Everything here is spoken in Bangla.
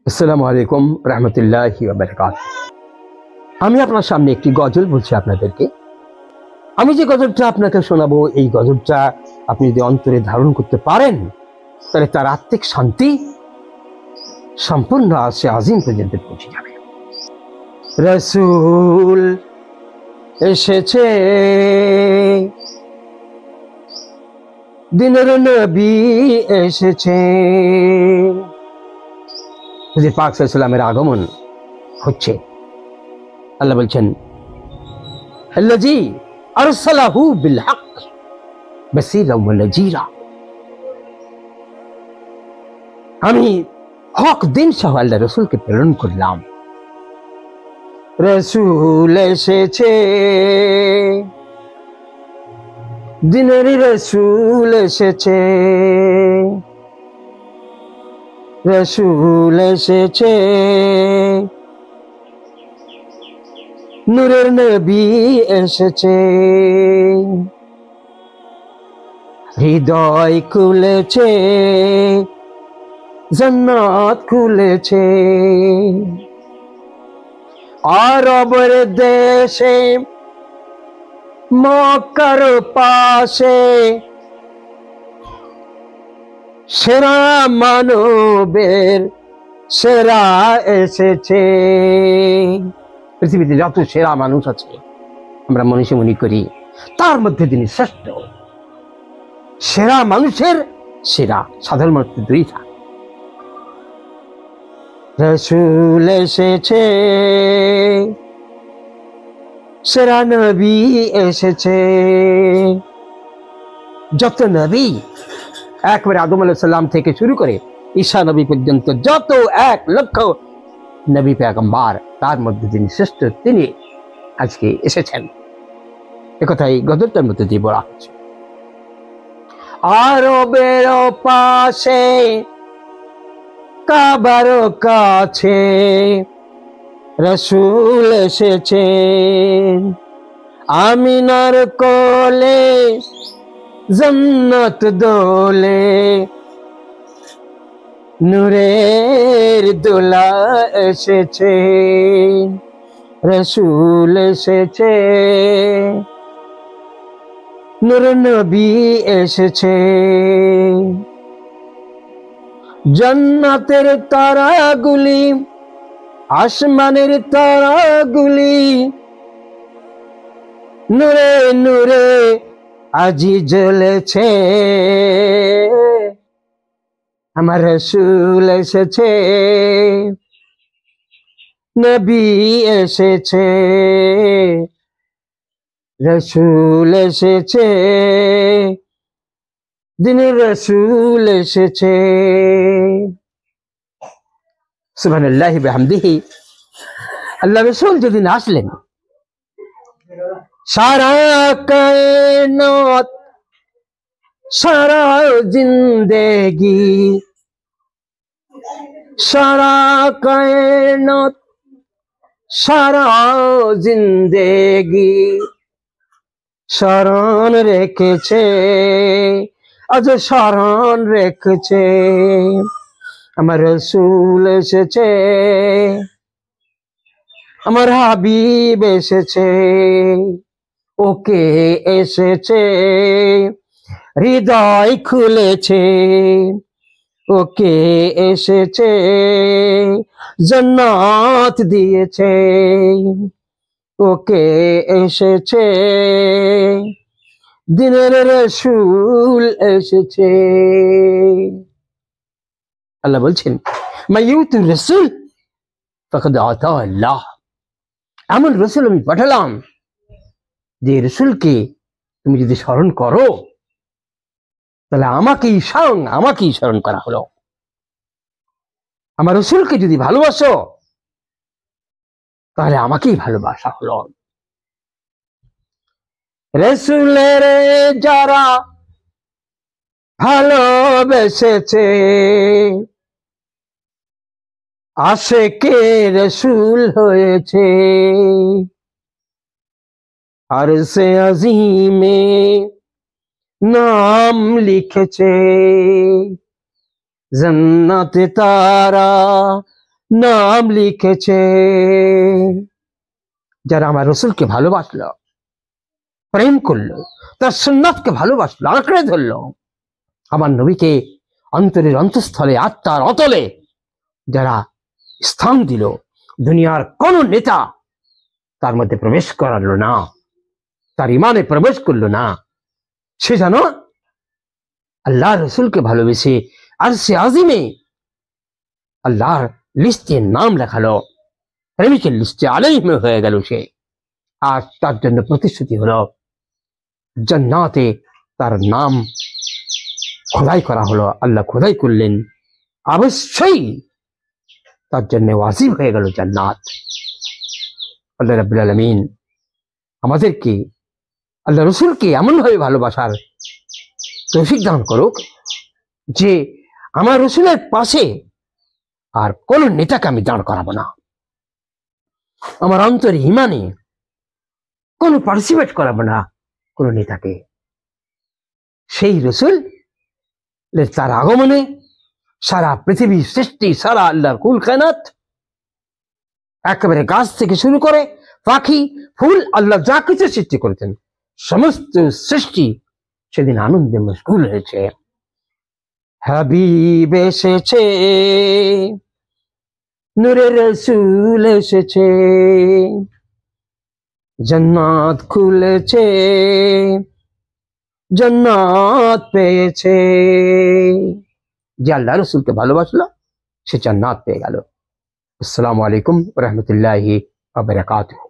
আসসালামু আলাইকুম রহমতুল্লাহি ওয়া বারাকাতুহু। আমি আপনার সামনে একটি গজল বলছি আপনাদেরকে। আমি যে গজলটা আপনাকে শোনাবো, এই গজলটা আপনি যদি অন্তরে ধারণ করতে পারেন, তাহলে তার আত্মিক শান্তি সম্পূর্ণ আরশে আজিম পর্যন্ত পৌঁছে যাবে। রাসূল এসেছে, দিনের নবী এসেছে। হুজুর পাক সাল্লাল্লাহু আলাইহি ওয়াসাল্লামের আগমন হচ্ছে। আল্লাহ বলছেন, আল্লাযী আরসালাহু বিল হক বাসীরাও ওয়া নাযীরা। আমি হক দিন সহ আল্লাহ রাসূলকে প্রেরণ করলাম। রাসূল এসেছে, দিনের রাসূল এসেছে। রাসূল এসেছে, নূরের নবী এসেছে। হৃদয় খুলেছে, জান্নাত খুলেছে। আরবের দেশে মক্কার পাশে সেরা মানবের সেরা এসেছে। পৃথিবীতে যত সেরা মানুষ আছে আমরা মনীষী মনে করি, তার মধ্যে তিনি শ্রেষ্ঠ। সেরা মানুষের সেরা, সাধারণ মানুষ দুই থাকে। রাসূল এসেছে, সেরা নবী এসেছে। যত নবী, একবারে আদম আলাইহিস সালাম থেকে শুরু করে ঈসা নবী পর্যন্ত যত 1,00,000 নবী পয়গম্বর, তার মধ্যে যিনি শ্রেষ্ঠ, তিনি আজকে এসেছেন। একথাই গজলটার মধ্যে দিয়ে বলা হচ্ছে। আরবের পাশে কাবার কাছে রাসূল এসেছেন। আমিনার কোলে জান্নাত দোলে, নূরের দোলা এসেছে। রাসূল এসেছে, নূর নবী এসেছে। জান্নাতের তারাগুলি, আসমানের তারাগুলি, নূরে নূরে আজি জ্বলেছে। আমার রাসূল এসেছে, নবী এসেছে। রাসূল এসেছে, দিনের রাসূল এসেছে। সুবহানাল্লাহি বিহামদিহি। আল্লাহ রাসূল যেদিন আসলেন, সারা কায়নাত, সারা জিন্দেগি, সারা কায়নাত, সারা জিন্দেগি স্মরণ রেখেছে, আজ স্মরণ রেখেছে। আমার রাসূল এসেছে, আমার হাবিব এসেছে। ওকে এসেছে, হৃদয় খুলেছে। ওকে এসেছে, জান্নাত দিয়েছে। ওকে এসেছে, দিনের রাসূল এসেছে। আল্লাহ বলছেন, মাইয়ুতুর রাসূল ফাকাদ আতা আল্লাহ। এমন রাসূল আমি পাঠালাম, যে রাসূলকে তুমি যদি স্মরণ করো, তাহলে আমাকেই স্মরণ করা হলো। আমার রাসূলকে যদি ভালোবাসো, তাহলে আমাকেই ভালোবাসা হলো। রাসূলের যারা ভালোবেসেছে, আশিকে রাসূল হয়েছে। আরশে আজিমে নাম লিখেছে, জান্নাতে তারা নাম লিখেছে। যারা আমার রসুলকে ভালোবাসলো, প্রেম করলো, তার সুন্নাতকে ভালোবাসলো, আঁকড়ে ধরলো, আমার নবীকে অন্তরের অন্তঃস্থলে আত্মার অতলে যারা স্থান দিল, দুনিয়ার কোন নেতা তার মধ্যে প্রবেশ করালো না, তার ইমানে প্রবেশ করলো না, সে যেন আল্লাহ রসুলকে ভালোবেসে আরশে আজিমে আল্লাহর লিস্টে নাম লেখালো, প্রেমিকের লিস্টে আলাইহিম হয়ে গেল সে। আর তার জন্য প্রতিশ্রুতি হলো জান্নাতে তার নাম খোদাই করা হলো, আল্লাহ খোদাই করলেন, অবশ্যই তার জন্য ওয়াজিব হয়ে গেল জান্নাত। আল্লাহ রাব্বুল আলামিন আমাদেরকে আল্লাহ রসুলকে এমন ভাবে ভালোবাসার তৌফিক দান করুক যে আমার রসুলের পাশে আর কোন নেতাকে আমি দাঁড় করাবো না, আমার অন্তরে ইমানে কোন পার্টিসিপেট করাবো না কোন নেতাকে। সেই রসুল তার আগমনে সারা পৃথিবী সৃষ্টি, সারা আল্লাহর কুল কায়নাত, একেবারে গাছ থেকে শুরু করে পাখি ফুল, আল্লাহ যা কিছু সৃষ্টি করেছেন সমস্ত সৃষ্টি সেদিন আনন্দে মশগুল হয়েছে। হাবিব এসেছে, নূরের রসুল এসেছে, জান্নাত খুলেছে, জান্নাত পেয়েছে। যে আল্লাহ রসুলকে ভালোবাসলো সে জান্নাত পেয়ে গেল। আসসালামু আলাইকুম ওয়া রাহমাতুল্লাহি ওয়া বারাকাতুহু।